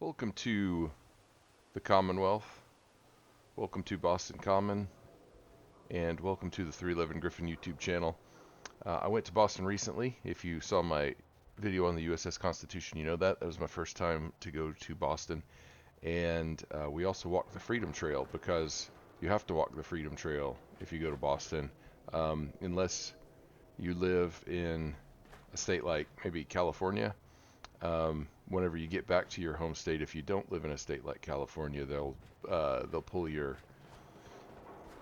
Welcome to the Commonwealth. Welcome to Boston Common, and welcome to the 311 Griffin YouTube channel. I went to Boston recently. If you saw my video on the USS Constitution, you know that. That was my first time to go to Boston. And we also walked the Freedom Trail because you have to walk the Freedom Trail if you go to Boston, unless you live in a state like maybe California. Whenever you get back to your home state, if you don't live in a state like California, they'll pull your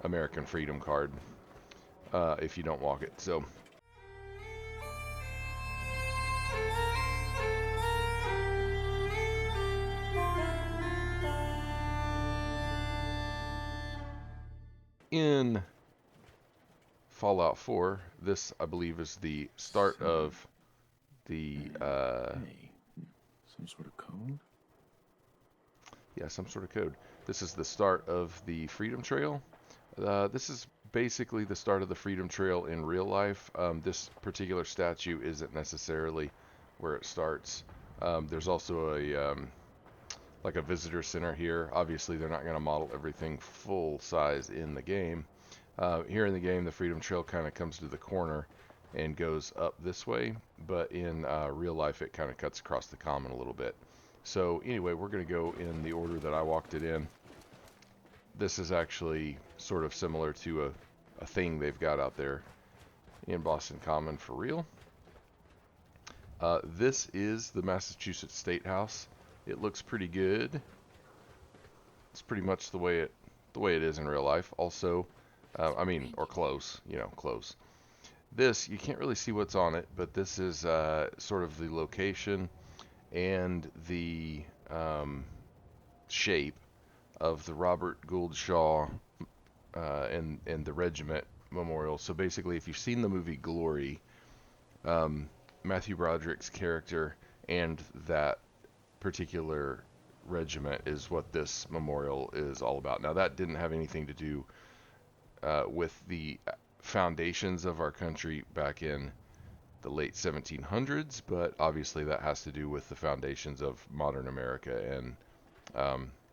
American Freedom Card if you don't walk it. So in Fallout 4, this I believe is the start Seven of the A. Some sort of code? yeah, some sort of code. This is the start of the Freedom Trail. This is basically the start of the Freedom Trail in real life. This particular statue isn't necessarily where it starts. There's also a like a visitor center here. Obviously, they're not going to model everything full size in the game. Here in the game, the Freedom Trail kind of comes to the corner and goes up this way, but in real life, it kind of cuts across the common a little bit. So anyway, we're going to go in the order that I walked it in. This is actually sort of similar to a thing they've got out there in Boston Common for real. This is the Massachusetts State House. It looks pretty good. It's pretty much the way it is in real life. Also, I mean, or close, close. This, you can't really see what's on it, but this is sort of the location and the shape of the Robert Gould Shaw and the regiment memorial. So basically, if you've seen the movie Glory, Matthew Broderick's character and that particular regiment is what this memorial is all about. Now, that didn't have anything to do with the foundations of our country back in the late 1700s, but obviously that has to do with the foundations of modern America and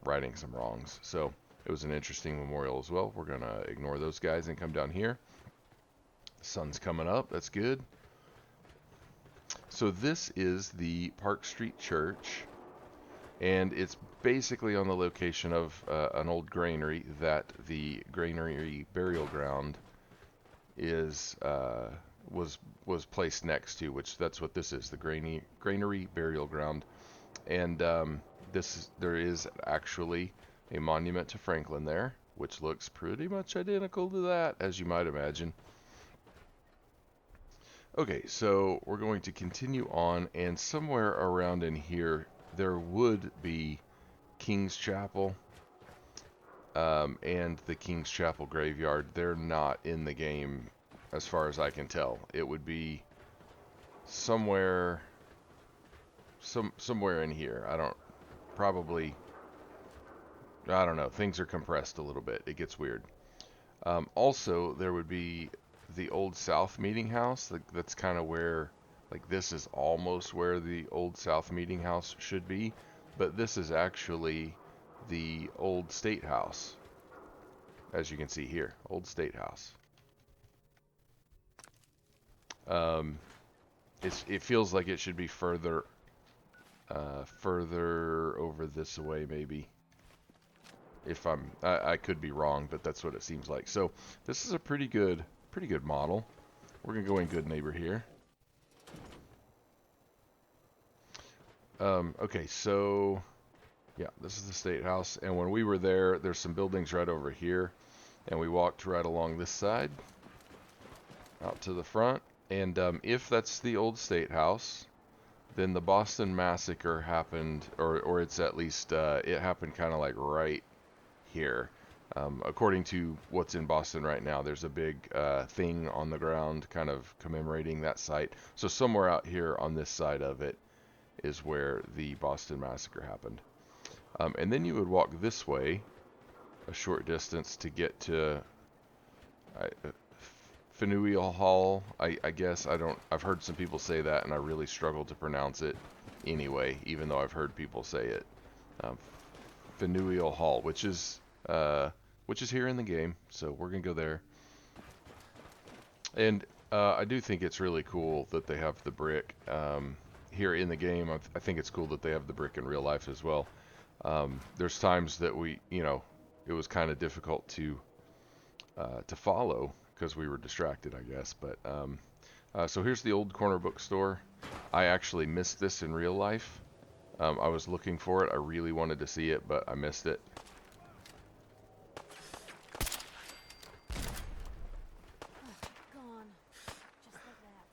righting some wrongs. So it was an interesting memorial as well. We're going to ignore those guys and come down here. The sun's coming up. That's good. So this is the Park Street Church, and it's basically on the location of an old granary that the granary burial ground is was placed next to, which that's what this is, the granary burial ground. And there is actually a monument to Franklin there, which looks pretty much identical to that, as you might imagine. Okay, so we're going to continue on, and somewhere around in here there would be King's Chapel and the King's Chapel graveyard. They're not in the game as far as I can tell. It would be somewhere in here. I don't know. Things are compressed a little bit. It gets weird. Also, there would be the Old South Meeting House. That's kind of where, like, this is almost where the Old South Meeting House should be, but this is actually the Old State House, as you can see here. Old State House. It feels like it should be further over this way, maybe. If I could be wrong, but that's what it seems like. So this is a pretty good model. We're gonna go in good neighbor here. Okay, so yeah, this is the State House, and when we were there's some buildings right over here, and we walked right along this side out to the front. And if that's the old State House, then the Boston Massacre happened, or it's at least it happened kind of like right here. According to what's in Boston right now, there's a big thing on the ground kind of commemorating that site. So somewhere out here on this side of it is where the Boston Massacre happened. And then you would walk this way a short distance to get to Faneuil Hall, I guess. I've heard some people say that, and I really struggle to pronounce it anyway, even though I've heard people say it. um, Faneuil Hall, which is here in the game. So we're gonna go there. And I do think it's really cool that they have the brick here in the game. I think it's cool that they have the brick in real life as well. There's times that it was kind of difficult to follow because we were distracted, I guess. But so here's the old corner bookstore. I actually missed this in real life. I was looking for it. I really wanted to see it, but I missed it. Gone. Just like that.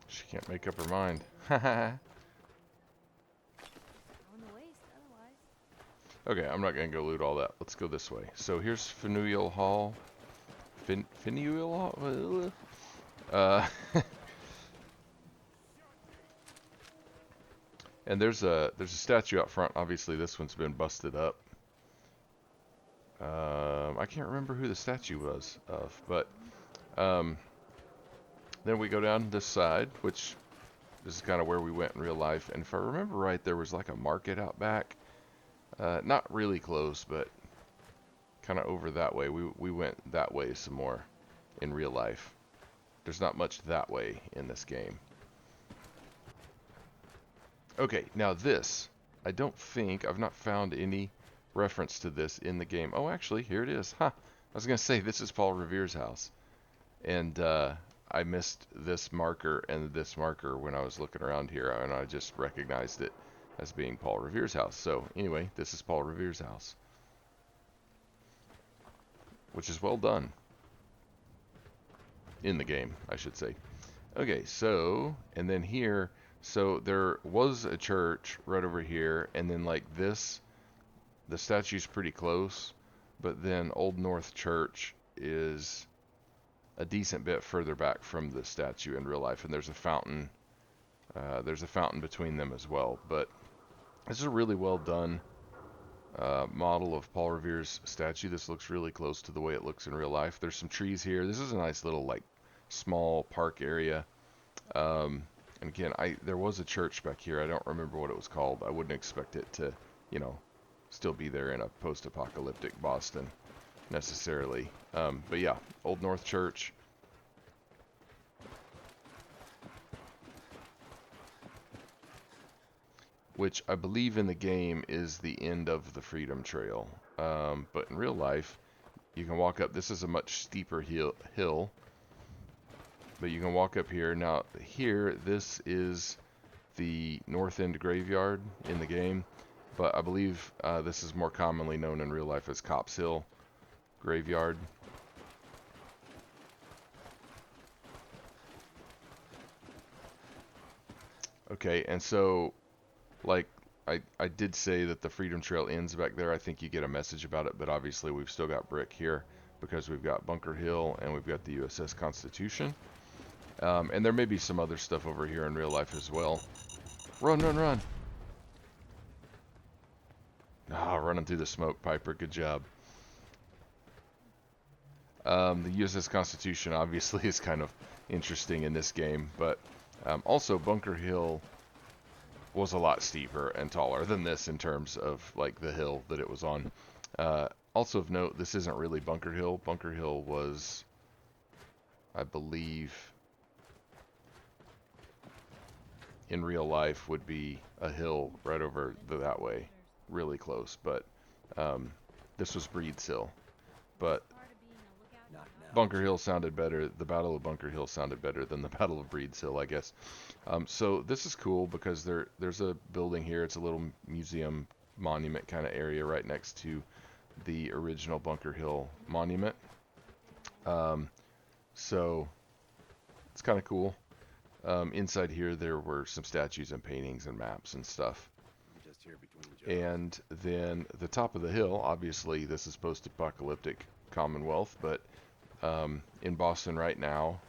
She can't make up her mind. Go in the waste otherwise. Okay, I'm not gonna go loot all that. Let's go this way. So here's Faneuil Hall. Faneuil Hall? And there's a statue out front. Obviously, this one's been busted up. I can't remember who the statue was of, but then we go down this side, which this is kind of where we went in real life. And if I remember right, there was like a market out back. Not really close, but kind of over that way. We went that way some more in real life. There's not much that way in this game. Okay, now this, I don't think, I've not found any reference to this in the game. Oh, actually, here it is. Huh. I was going to say, this is Paul Revere's house. And I missed this marker and this marker when I was looking around here, and I just recognized it as being Paul Revere's house. So, anyway, this is Paul Revere's house. Which is well done. In the game, I should say. Okay, so, and then here, so there was a church right over here, and then like this, the statue's pretty close, but then Old North Church is a decent bit further back from the statue in real life, and there's a fountain. There's a fountain between them as well, but this is a really well done model of Paul Revere's statue. This looks really close to the way it looks in real life. There's some trees here. This is a nice little like small park area. And again, there was a church back here. I don't remember what it was called. I wouldn't expect it to, still be there in a post-apocalyptic Boston necessarily. But yeah, Old North Church. Which I believe in the game is the end of the Freedom Trail. But in real life, you can walk up. This is a much steeper hill. But you can walk up here. Now, here, this is the North End Graveyard in the game. But I believe this is more commonly known in real life as Cops Hill Graveyard. Okay, and so, like, I did say that the Freedom Trail ends back there. I think you get a message about it, but obviously we've still got brick here because we've got Bunker Hill and we've got the USS Constitution. And there may be some other stuff over here in real life as well. Run, run, run! Ah, running through the smoke, Piper. Good job. The USS Constitution obviously is kind of interesting in this game, but also Bunker Hill was a lot steeper and taller than this in terms of like the hill that it was on. Also of note, this isn't really Bunker Hill. Bunker Hill was, I believe, in real life would be a hill right over that way, really close, but this was Breed's Hill. But Bunker Hill sounded better. The Battle of Bunker Hill sounded better than the Battle of Breed's Hill, I guess. So this is cool because there's a building here. It's a little museum monument kind of area right next to the original Bunker Hill monument. So it's kind of cool. Inside here, there were some statues and paintings and maps and stuff. And then the top of the hill, obviously, this is post-apocalyptic Commonwealth, but in Boston right now,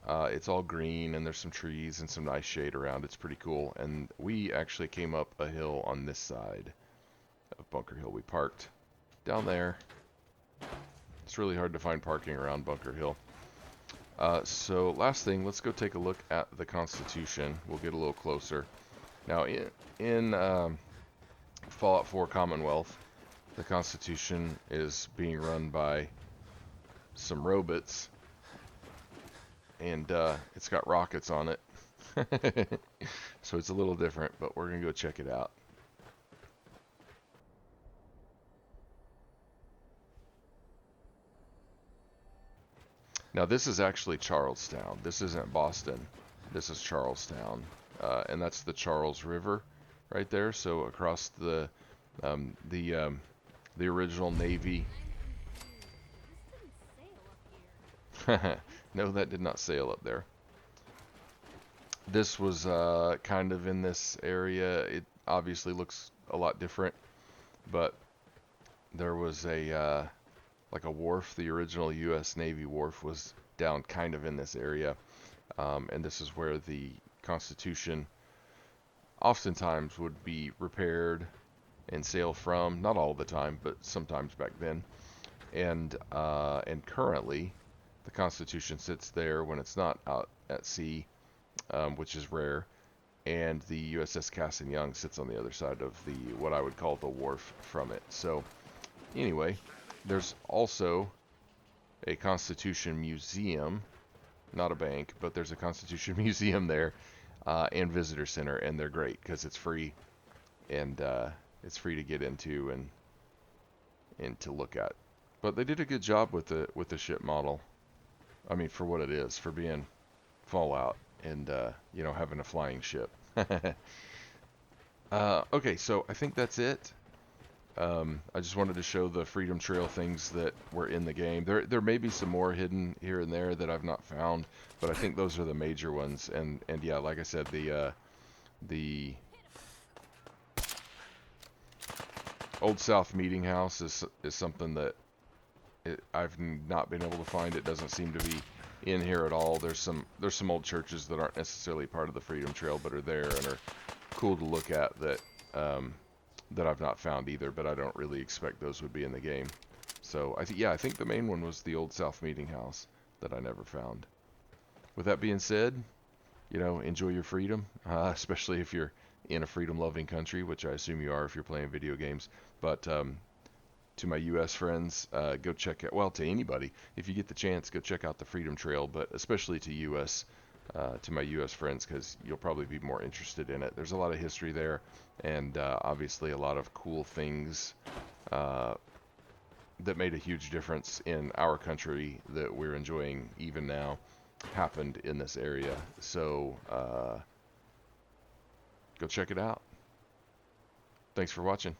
it's all green and there's some trees and some nice shade around. It's pretty cool. And we actually came up a hill on this side Bunker Hill. We parked down there. It's really hard to find parking around Bunker Hill. So last thing, let's go take a look at the Constitution. We'll get a little closer. Now in Fallout 4 Commonwealth, the Constitution is being run by some robots, and it's got rockets on it. So it's a little different, but we're gonna go check it out. Now this is actually Charlestown. This isn't Boston. This is Charlestown, and that's the Charles River right there. So across the original Navy. This didn't sail up here. No, that did not sail up there. This was kind of in this area. It obviously looks a lot different, but there was a like a wharf. The original U.S. Navy wharf was down kind of in this area, and this is where the Constitution oftentimes would be repaired and sail from. Not all the time, but sometimes back then. And currently, the Constitution sits there when it's not out at sea, which is rare. And the USS Cass and Young sits on the other side of the what I would call the wharf from it. So anyway, there's also a Constitution Museum, not a bank, but there's a Constitution Museum there, and Visitor Center, and they're great because it's free, and it's free to get into and to look at. But they did a good job with the ship model. I mean, for what it is, for being Fallout and you know, having a flying ship. Okay, so I think that's it. I just wanted to show the Freedom Trail things that were in the game. There may be some more hidden here and there that I've not found, but I think those are the major ones. And yeah, like I said, the Old South Meeting House is something that I've not been able to find. It doesn't seem to be in here at all. There's some old churches that aren't necessarily part of the Freedom Trail, but are there and are cool to look at that that I've not found either. But I don't really expect those would be in the game. So I think the main one was the Old South Meeting House that I never found. With that being said, you know, enjoy your freedom, especially if you're in a freedom-loving country, which I assume you are if you're playing video games. But to my U.S. friends, go check out, well, to anybody, if you get the chance, go check out the Freedom Trail, but especially to my U.S. friends, because you'll probably be more interested in it. There's a lot of history there, and obviously a lot of cool things that made a huge difference in our country that we're enjoying even now happened in this area. So go check it out. Thanks for watching.